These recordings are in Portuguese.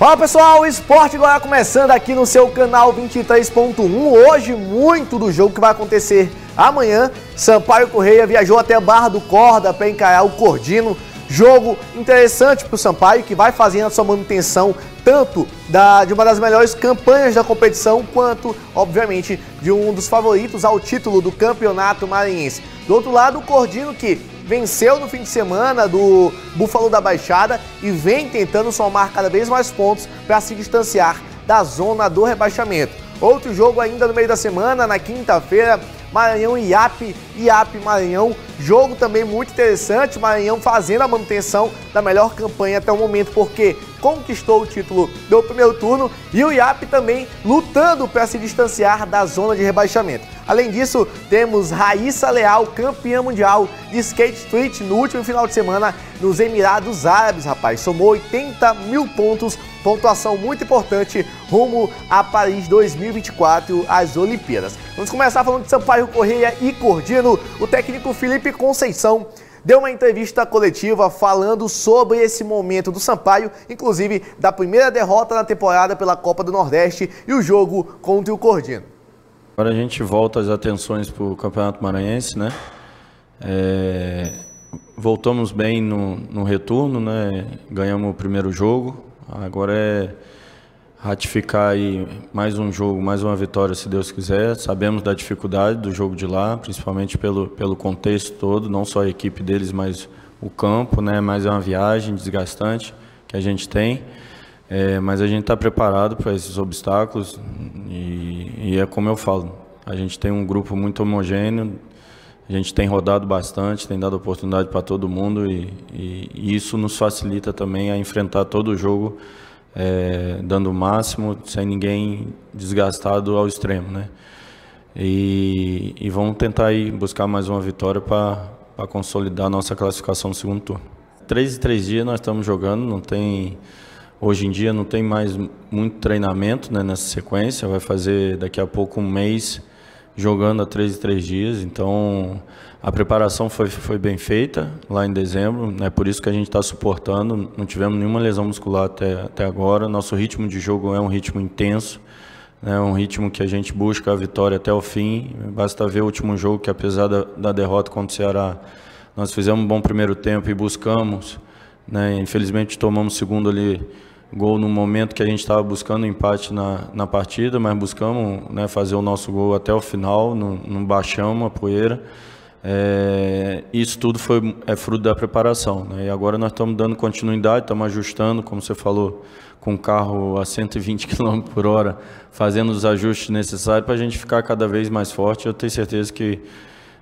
Fala pessoal, o Esporte Goiás começando aqui no seu canal 23.1. Hoje muito do jogo que vai acontecer amanhã. Sampaio Corrêa viajou até Barra do Corda para encarar o Cordino. Jogo interessante para o Sampaio, que vai fazendo a sua manutenção tanto de uma das melhores campanhas da competição, quanto, obviamente, de um dos favoritos ao título do Campeonato Maranhense. Do outro lado, o Cordino, que venceu no fim de semana do Búfalo da Baixada e vem tentando somar cada vez mais pontos para se distanciar da zona do rebaixamento. Outro jogo ainda no meio da semana, na quinta-feira, Maranhão e Iape, Maranhão, jogo também muito interessante, Maranhão fazendo a manutenção da melhor campanha até o momento, porque conquistou o título do primeiro turno, e o Iape também lutando para se distanciar da zona de rebaixamento. Além disso, temos Raíssa Leal, campeã mundial de skate street no último final de semana nos Emirados Árabes, rapaz, somou 80 mil pontos, pontuação muito importante rumo a Paris 2024, as Olimpíadas. Vamos começar falando de Sampaio Corrêa e Cordino. O técnico Felipe Conceição deu uma entrevista coletiva falando sobre esse momento do Sampaio, inclusive da primeira derrota na temporada pela Copa do Nordeste e o jogo contra o Cordino. Agora a gente volta as atenções para o Campeonato Maranhense, né? Voltamos bem no retorno, né? Ganhamos o primeiro jogo. Agora é ratificar aí mais um jogo, mais uma vitória, se Deus quiser. Sabemos da dificuldade do jogo de lá, principalmente pelo contexto todo, não só a equipe deles, mas o campo, né? Mas é uma viagem desgastante que a gente tem. Mas a gente está preparado para esses obstáculos e é como eu falo, a gente tem um grupo muito homogêneo, a gente tem rodado bastante, tem dado oportunidade para todo mundo e isso nos facilita também a enfrentar todo o jogo dando o máximo, sem ninguém desgastado ao extremo, né? E vamos tentar aí buscar mais uma vitória para consolidar a nossa classificação no segundo turno. 3 em 3 dias nós estamos jogando, hoje em dia não tem mais muito treinamento, né, nessa sequência, vai fazer daqui a pouco um mês jogando a 3 em 3 dias, então a preparação foi bem feita lá em dezembro, é por isso que a gente está suportando, não tivemos nenhuma lesão muscular até agora, nosso ritmo de jogo é um ritmo intenso, é um ritmo que a gente busca a vitória até o fim, basta ver o último jogo que apesar da derrota contra o Ceará, nós fizemos um bom primeiro tempo e buscamos, né, infelizmente tomamos segundo ali, gol no momento que a gente estava buscando empate na partida, mas buscamos, né, fazer o nosso gol até o final, não baixamos a poeira. Isso tudo é fruto da preparação, né? E agora nós estamos dando continuidade, estamos ajustando, como você falou, com o carro a 120 km por hora, fazendo os ajustes necessários para a gente ficar cada vez mais forte. Eu tenho certeza que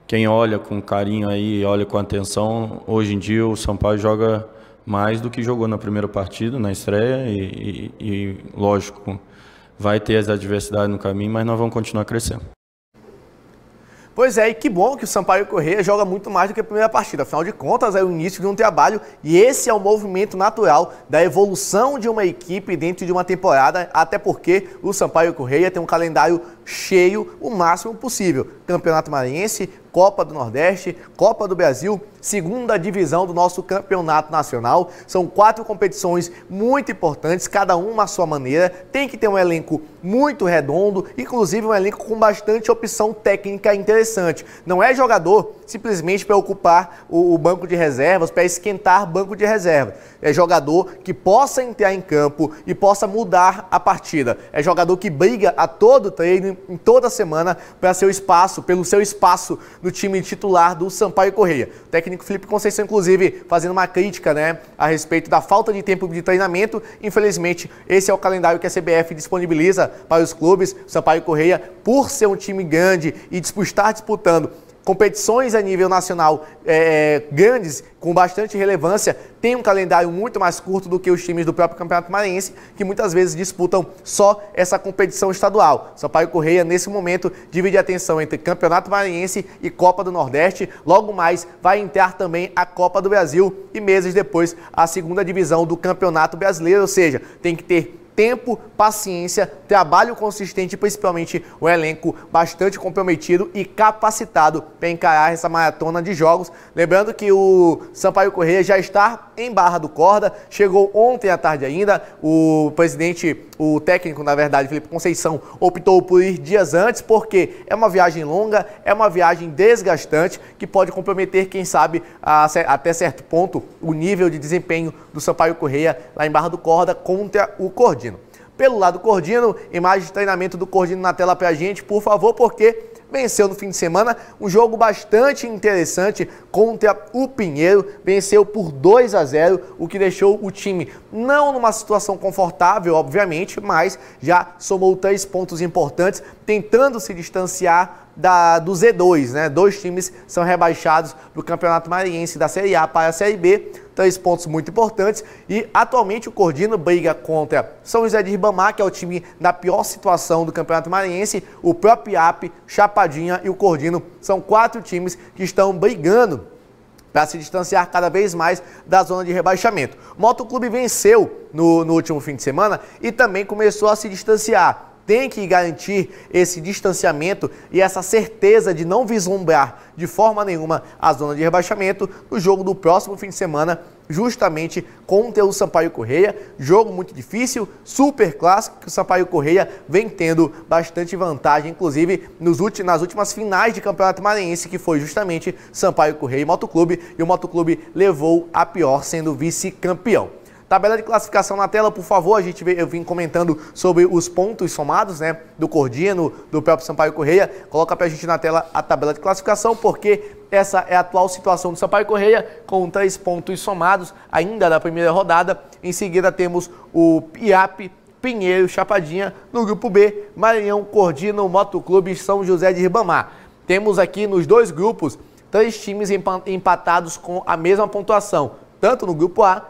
quem olha com carinho aí, olha com atenção, hoje em dia o Sampaio joga mais do que jogou na primeira partida, na estreia, e lógico, vai ter as adversidades no caminho, mas nós vamos continuar crescendo. Pois é, e que bom que o Sampaio Corrêa joga muito mais do que a primeira partida. Afinal de contas, é o início de um trabalho e esse é o movimento natural da evolução de uma equipe dentro de uma temporada, até porque o Sampaio Corrêa tem um calendário cheio o máximo possível. Campeonato Maranhense, Copa do Nordeste, Copa do Brasil, segunda divisão do nosso campeonato nacional. São 4 competições muito importantes, cada uma à sua maneira. Tem que ter um elenco muito redondo, inclusive um elenco com bastante opção técnica interessante. Não é jogador simplesmente para ocupar o banco de reservas, para esquentar banco de reserva. É jogador que possa entrar em campo e possa mudar a partida. É jogador que briga a todo treino, em toda semana, para seu espaço, pelo seu espaço no time titular do Sampaio Corrêa. O técnico Felipe Conceição, inclusive, fazendo uma crítica, né, a respeito da falta de tempo de treinamento. Infelizmente, esse é o calendário que a CBF disponibiliza para os clubes. O Sampaio Corrêa, por ser um time grande e estar disputando competições a nível nacional grandes, com bastante relevância, tem um calendário muito mais curto do que os times do próprio Campeonato Maranhense, que muitas vezes disputam só essa competição estadual. Sampaio Corrêa, nesse momento, divide a atenção entre Campeonato Maranhense e Copa do Nordeste. Logo mais, vai entrar também a Copa do Brasil e meses depois a segunda divisão do Campeonato Brasileiro, ou seja, tem que ter tempo, paciência, trabalho consistente e principalmente um elenco bastante comprometido e capacitado para encarar essa maratona de jogos. Lembrando que o Sampaio Corrêa já está em Barra do Corda, chegou ontem à tarde ainda, o técnico, na verdade, Felipe Conceição, optou por ir dias antes, porque é uma viagem longa, é uma viagem desgastante, que pode comprometer, quem sabe, até certo ponto, o nível de desempenho do Sampaio Corrêa lá em Barra do Corda contra o Cordino. Pelo lado do Cordino, imagem de treinamento do Cordino na tela pra gente, por favor, porque venceu no fim de semana, um jogo bastante interessante contra o Pinheiro, venceu por 2-0, o que deixou o time não numa situação confortável, obviamente, mas já somou 3 pontos importantes, tentando se distanciar do Z2, né? 2 times são rebaixados do Campeonato Maranhense da Série A para a Série B, 3 pontos muito importantes, e atualmente o Cordino briga contra São José de Ribamar, que é o time na pior situação do Campeonato Maranhense, o próprio IAP, Chapadinha e o Cordino são 4 times que estão brigando para se distanciar cada vez mais da zona de rebaixamento. O Motoclube venceu no último fim de semana e também começou a se distanciar. Tem que garantir esse distanciamento e essa certeza de não vislumbrar de forma nenhuma a zona de rebaixamento no jogo do próximo fim de semana, justamente contra o Sampaio Corrêa. Jogo muito difícil, super clássico, que o Sampaio Corrêa vem tendo bastante vantagem, inclusive nas últimas finais de Campeonato Maranhense, que foi justamente Sampaio Corrêa e Motoclube, e o Motoclube levou a pior, sendo vice-campeão. Tabela de classificação na tela, por favor. Eu vim comentando sobre os pontos somados, né, do Cordino, do próprio Sampaio Corrêa. Coloca pra gente na tela a tabela de classificação, porque essa é a atual situação do Sampaio Corrêa, com 3 pontos somados ainda da primeira rodada. Em seguida temos o IAP, Pinheiro, Chapadinha. No grupo B, Maranhão, Cordino, Motoclube e São José de Ribamar. Temos aqui nos 2 grupos 3 times empatados com a mesma pontuação, tanto no grupo A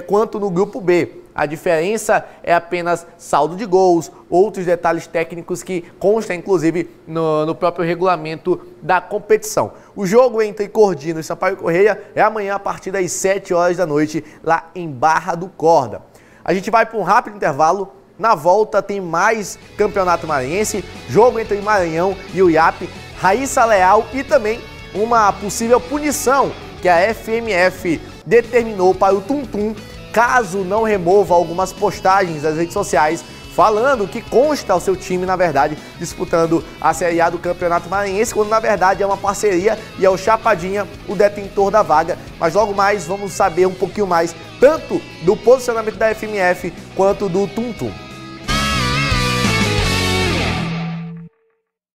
quanto no grupo B. A diferença é apenas saldo de gols, outros detalhes técnicos que constam, inclusive, no próprio regulamento da competição. O jogo entre Cordino e Sampaio Corrêa é amanhã a partir das 7 horas da noite, lá em Barra do Corda. A gente vai para um rápido intervalo. Na volta tem mais Campeonato Maranhense, jogo entre Maranhão e o IAP, Raíssa Leal e também uma possível punição que a FMF determinou para o Tum Tum, caso não remova algumas postagens das redes sociais falando que consta o seu time, na verdade, disputando a Série A do Campeonato Maranhense, quando na verdade é uma parceria e é o Chapadinha o detentor da vaga. Mas logo mais vamos saber um pouquinho mais, tanto do posicionamento da FMF quanto do Tum Tum.